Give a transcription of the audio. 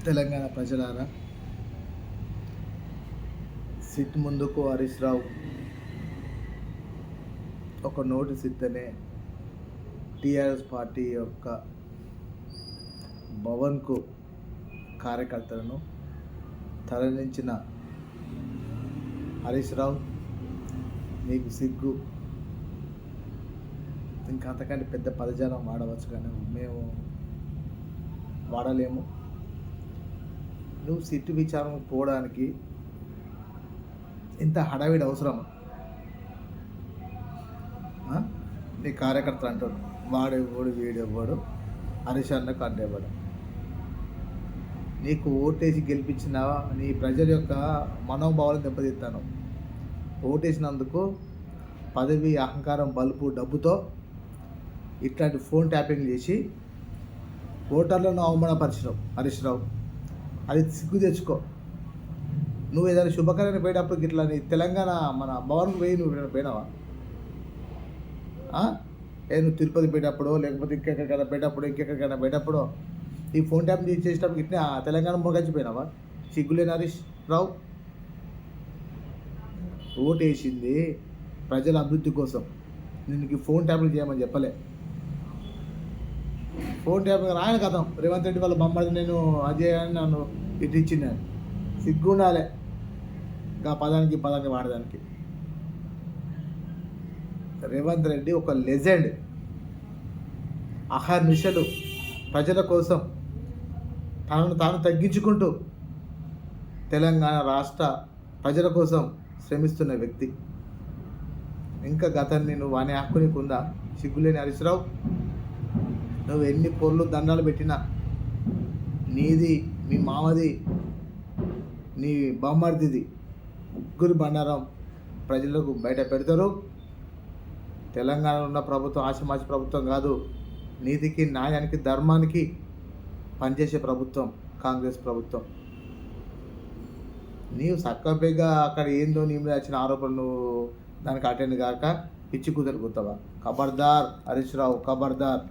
తెలంగాణ ప్రజలారా, సిట్ ముందుకు హరీష్ రావు ఒక నోటీస్ ఇస్తేనే టీఆర్ఎస్ పార్టీ యొక్క భవన్కు కార్యకర్తలను తరలించిన హరీష్ రావు, నీకు సిగ్గు. ఇంకా అంతకంటే పెద్ద పదజాలం వాడవచ్చు, కానీ మేము వాడలేము. నువ్వు సిట్టు విచారణ పోవడానికి ఇంత హడావిడి అవసరం? నీ కార్యకర్తలు అంటారు వాడెవ్వడు వీడెవ్వడు, హరీష్ అన్నకు అడ్డేవాడు. నీకు ఓటేసి గెలిపించిన నీ ప్రజల యొక్క మనోభావాలను దెబ్బతీస్తాను. ఓటేసినందుకు పదవి, అహంకారం, బలుపు, డబ్బుతో ఇట్లాంటి ఫోన్ ట్యాపింగ్ చేసి ఓటర్లను అవమానపరిచినావు హరీష్ రావు. అది సిగ్గు తెచ్చుకో. నువ్వు ఏదైనా శుభకార్యాన్ని పోయేటప్పుడు ఇట్లా నీ తెలంగాణ మన భవన్కి పోయి నువ్వు పోయినావా? నువ్వు తిరుపతి పోయేటప్పుడు, లేకపోతే ఇంకెక్కడికైనా పోయేటప్పుడు ఈ ఫోన్ ట్యాప్ చేసేటప్పుడు ఇట్లా తెలంగాణ మొగచ్చిపోయినావా? సిగ్గులేని హరీష్ రావు. ఓటు వేసింది ప్రజల అభివృద్ధి కోసం. నేను ఫోన్ ట్యాప్లు చేయమని చెప్పలే. ఫోన్ ట్యాప్ ఆయన కథం రేవంత్ రెడ్డి వాళ్ళ బొమ్మడి నేను అజయ్ అని నన్ను ఇటు ఇచ్చింది. సిగ్గు ఉండాలి పదానికి వాడడానికి. రేవంత్ రెడ్డి ఒక లెజెండ్. అహర్నిశలు ప్రజల కోసం తనను తాను తగ్గించుకుంటూ తెలంగాణ రాష్ట్ర ప్రజల కోసం శ్రమిస్తున్న వ్యక్తి. ఇంకా గతాన్ని నువ్వు అనే హక్కు నీకుందా? సిగ్గులేని హరీష్ రావు. నువ్వు ఎన్ని పొర్లు దండాలు పెట్టినా నీది, మీ మామది, నీ బామ్మర్దిది ముగ్గురు బండారం ప్రజలకు బయట పెడతారు. తెలంగాణలో ఉన్న ప్రభుత్వం ఆశమాసి ప్రభుత్వం కాదు. నీతికి, న్యాయానికి, ధర్మానికి పనిచేసే ప్రభుత్వం కాంగ్రెస్ ప్రభుత్వం. నీవు సక్కబేగా అక్కడ ఏందో నీ మీద వచ్చిన ఆరోపణలు దానికి అటెండ్ కాక పిచ్చి కుదరు గుర్తావా? ఖబర్దార్ హరీష్ రావు, ఖబర్దార్.